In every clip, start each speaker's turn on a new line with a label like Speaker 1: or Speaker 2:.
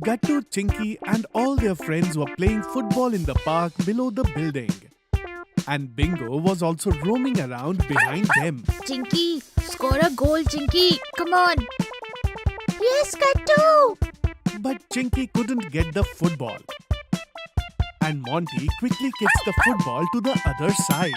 Speaker 1: Gattu, Chinky and all their friends were playing football in the park below the building. And Bingo was also roaming around behind them.
Speaker 2: Chinky, score a goal, Chinky. Come on. Yes, Gattu.
Speaker 1: But Chinky couldn't get the football. And Monty quickly kicks the football to the other side.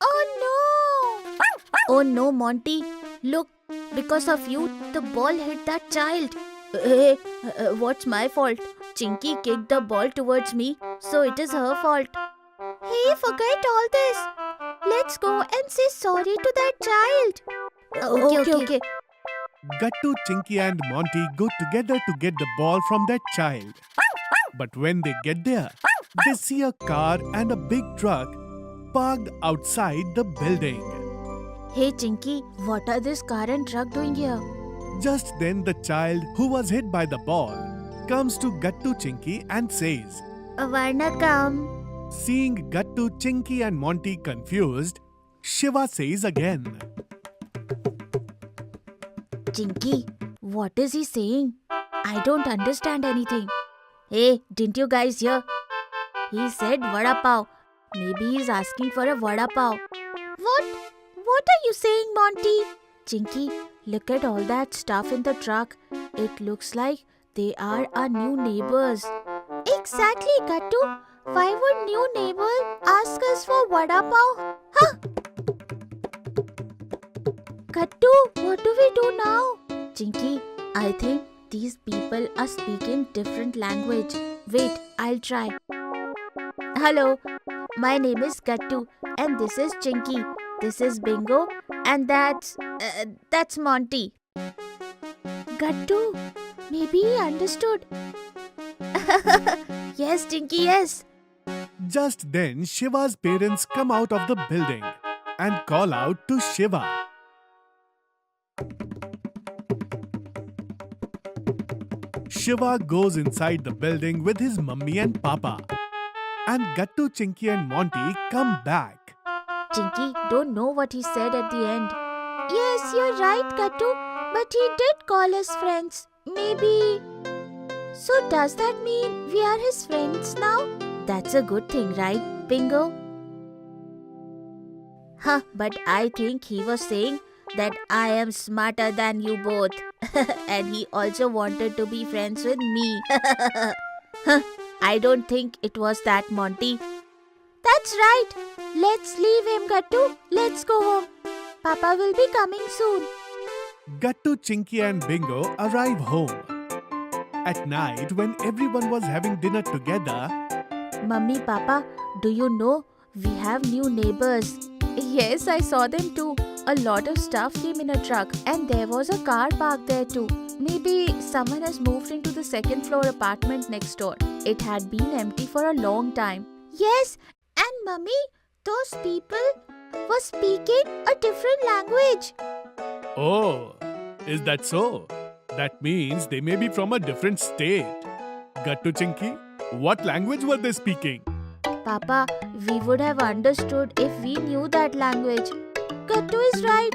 Speaker 2: Oh no. Oh no, Monty. Look, because of you, the ball hit that child. Hey, what's my fault? Chinky kicked the ball towards me, so it is her fault. Hey, forget all this. Let's go and say sorry to that child. Okay.
Speaker 1: Gattu, Chinky and Monty go together to get the ball from that child. But when they get there, they see a car and a big truck parked outside the building.
Speaker 2: Hey, Chinky, what are this car and truck doing here?
Speaker 1: Just then the child who was hit by the ball comes to Gattu, Chinky and says,
Speaker 2: Varnakam.
Speaker 1: Seeing Gattu, Chinky and Monty confused, Shiva says again,
Speaker 2: Chinky, what is he saying? I don't understand anything. Hey, didn't you guys hear? He said vada pav. Maybe he's asking for a vada pav. What? What are you saying, Monty? Chinky, look at all that stuff in the truck. It looks like they are our new neighbors. Exactly, Gattu. Why would new neighbor ask us for vada pav? Huh? Gattu, what do we do now? Chinky, I think these people are speaking different language. Wait, I'll try. Hello, my name is Gattu and this is Chinky. This is Bingo and that's Monty. Gattu, maybe he understood. Yes, Chinky, yes.
Speaker 1: Just then Shiva's parents come out of the building and call out to Shiva. Shiva goes inside the building with his mummy and papa. And Gattu, Chinky and Monty come back.
Speaker 2: Chinky, don't know what he said at the end. Yes, you're right, Gattu. But he did call us friends. Maybe. So does that mean we are his friends now? That's a good thing, right, Bingo? Huh, but I think he was saying that I am smarter than you both. And he also wanted to be friends with me. Huh, I don't think it was that, Monty. That's right. Let's leave him, Gattu. Let's go home. Papa will be coming soon.
Speaker 1: Gattu, Chinky and Bingo arrive home. At night, when everyone was having dinner together,
Speaker 2: Mummy, Papa, do you know we have new neighbors? Yes, I saw them too. A lot of stuff came in a truck and there was a car parked there too. Maybe someone has moved into the second floor apartment next door. It had been empty for a long time. Yes, and Mummy, those people were speaking a different language.
Speaker 1: oh, is that so? That means they may be from a different state. Gattu, Chinky, what language were they speaking?
Speaker 2: Papa, we would have understood if we knew that language. Gattu is right.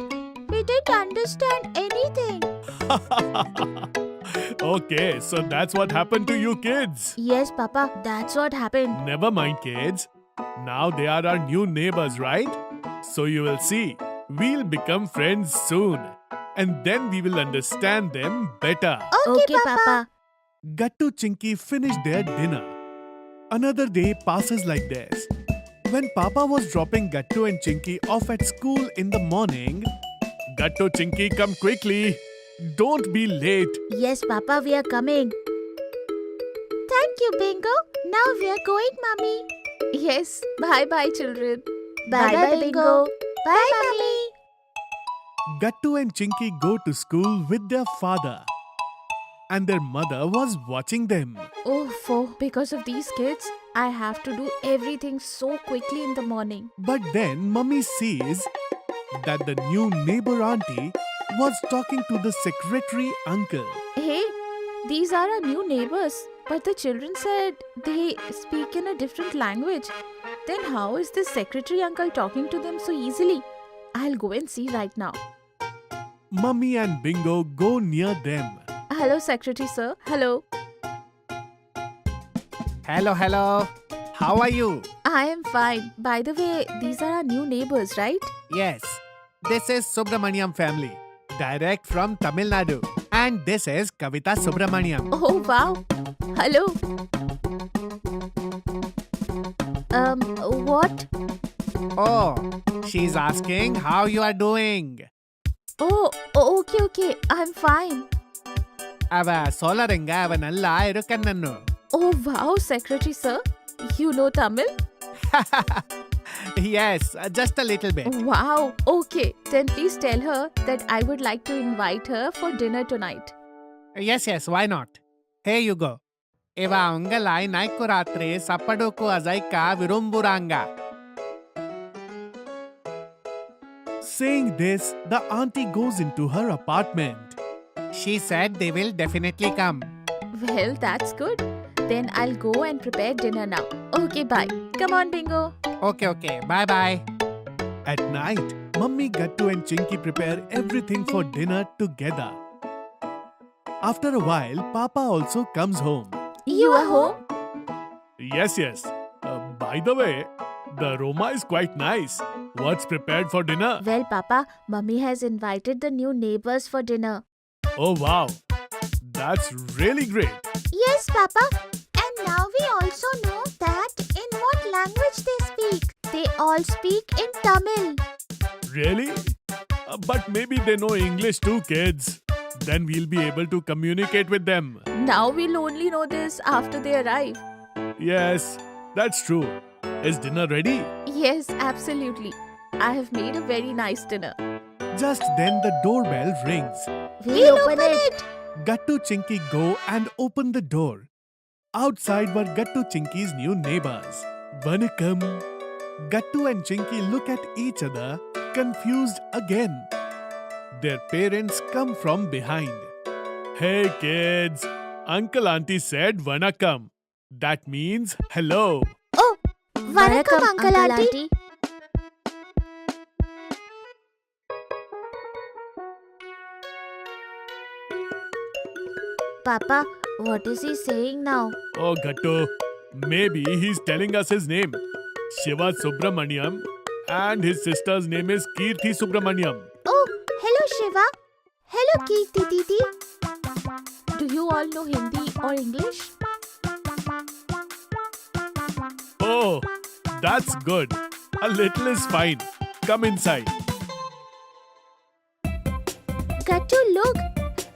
Speaker 2: We didn't understand anything.
Speaker 1: Okay, so that's what happened to you kids.
Speaker 2: Yes, Papa, that's what happened.
Speaker 1: Never mind, kids. Now they are our new neighbors, right? So you will see, we'll become friends soon. And then we will understand them better.
Speaker 2: Okay, Papa.
Speaker 1: Gattu, Chinky finished their dinner. Another day passes like this. When Papa was dropping Gattu and Chinky off at school in the morning, Gattu, Chinky, come quickly. Don't be late.
Speaker 2: Yes, Papa, we are coming. Thank you, Bingo. Now we are going, Mummy. Yes, bye-bye, children. Bye-bye, Bingo. Bye, Mummy.
Speaker 1: Gattu and Chinky go to school with their father. And their mother was watching them.
Speaker 2: Oh, because of these kids, I have to do everything so quickly in the morning.
Speaker 1: But then Mummy sees that the new neighbor auntie was talking to the secretary uncle.
Speaker 2: Hey, these are our new neighbors. But the children said they speak in a different language. Then how is this secretary uncle talking to them so easily? I'll go and see right now.
Speaker 1: Mummy and Bingo go near them.
Speaker 2: Hello, Secretary Sir. Hello.
Speaker 1: Hello. How are you?
Speaker 2: I am fine. By the way, these are our new neighbors, right?
Speaker 1: Yes, this is Subramaniam family, direct from Tamil Nadu. And this is Kavita Subramaniam.
Speaker 2: Oh, wow. Hello. What?
Speaker 1: Oh, she's asking how you are doing.
Speaker 2: Oh, okay. I'm fine.
Speaker 1: ಅವ ಸೋಲರಂಗ ಅವನಲ್ಲ ಇರುಕನ್ನನ್ನು.
Speaker 2: Oh, wow, Secretary Sir. You know Tamil?
Speaker 1: Yes, just a little bit.
Speaker 2: Wow. Okay. Then please tell her that I would like to invite her for dinner tonight.
Speaker 1: Yes, why not? Here you go. Iva ungalai naiku ratri sappaduku azaika virumburanga. Saying this, the auntie goes into her apartment. She said they will definitely come.
Speaker 2: Well, that's good. Then I'll go and prepare dinner now. Okay, bye. Come on, Bingo.
Speaker 1: Okay. Bye. At night, Mummy, Gattu and Chinky prepare everything for dinner together. After a while, Papa also comes home.
Speaker 2: You are home?
Speaker 1: Yes. By the way, the Roma is quite nice. What's prepared for dinner?
Speaker 2: Well, Papa, Mummy has invited the new neighbors for dinner.
Speaker 1: Oh, wow. That's really great.
Speaker 2: Yes, Papa. And now we also know that in what language they speak. They all speak in Tamil.
Speaker 1: Really? But maybe they know English too, kids. Then we'll be able to communicate with them.
Speaker 2: Now we'll only know this after they arrive.
Speaker 1: Yes, that's true. Is dinner ready?
Speaker 2: Yes, absolutely. I have made a very nice dinner.
Speaker 1: Just then the doorbell rings.
Speaker 2: We'll open it.
Speaker 1: Gattu Chinky go and open the door. Outside were Gattu Chinky's new neighbors. Vanakkam. Gattu and Chinky look at each other, confused again. Their parents come from behind. Hey kids, Uncle Auntie said Vanakkam. That means hello.
Speaker 2: Oh, Vanakkam, Uncle Auntie. Papa, what is he saying now?
Speaker 1: Oh, Gattu, maybe he's telling us his name. Shiva Subramaniam, and his sister's name is Kirti Subramaniam.
Speaker 2: Oh, hello Shiva. Hello Kirti Didi. Do you all know Hindi or English?
Speaker 1: Oh, that's good. A little is fine. Come inside.
Speaker 2: Gattu, look.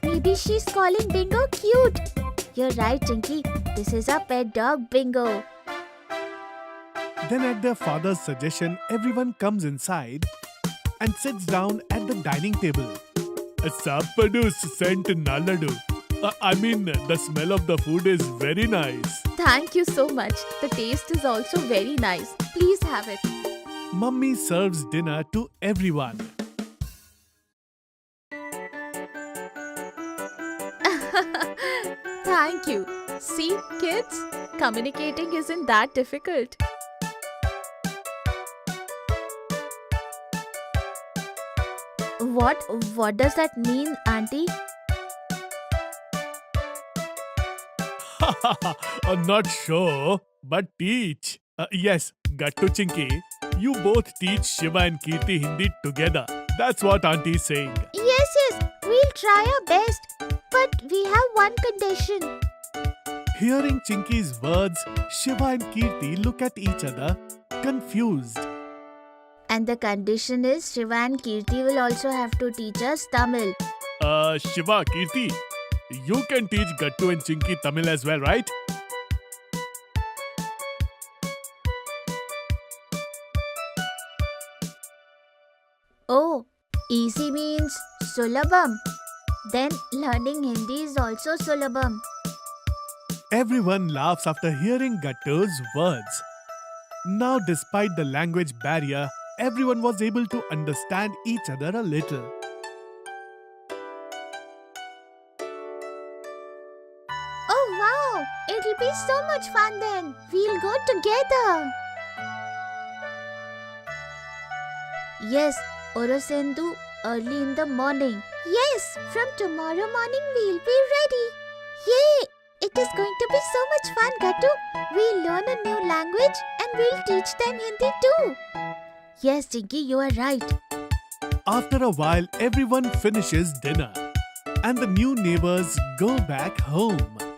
Speaker 2: Maybe she's calling Bingo cute. You're right, Chinky. This is our pet dog, Bingo.
Speaker 1: Then at their father's suggestion, everyone comes inside and sits down at the dining table. Sappadus sent Nalladu. The smell of the food is very nice.
Speaker 2: Thank you so much. The taste is also very nice. Please have it.
Speaker 1: Mummy serves dinner to everyone.
Speaker 2: Thank you. See, kids, communicating isn't that difficult. What does that mean, Auntie?
Speaker 1: I'm not sure, but teach. Yes, Gattu Chinky, you both teach Shiva and Kirti Hindi together. That's what Auntie is saying.
Speaker 2: Yes, we'll try our best. But we have one condition.
Speaker 1: Hearing Chinky's words, Shiva and Kirti look at each other, confused.
Speaker 2: And the condition is Shiva and Kirti will also have to teach us Tamil.
Speaker 1: Shiva, Kirti, you can teach Gattu and Chinky Tamil as well, right?
Speaker 2: Oh, easy means Sulabam. Then learning Hindi is also Sulabam.
Speaker 1: Everyone laughs after hearing Gattu's words. Now, despite the language barrier, everyone was able to understand each other a little.
Speaker 2: Oh wow! It'll be so much fun then. We'll go together. Yes, Orosendu early in the morning. Yes, from tomorrow morning we'll be ready. Yay! It is going to be so much fun, Gattu. We'll learn a new language and we'll teach them Hindi too. Yes, Chinky, you are right.
Speaker 1: After a while, everyone finishes dinner and the new neighbors go back home.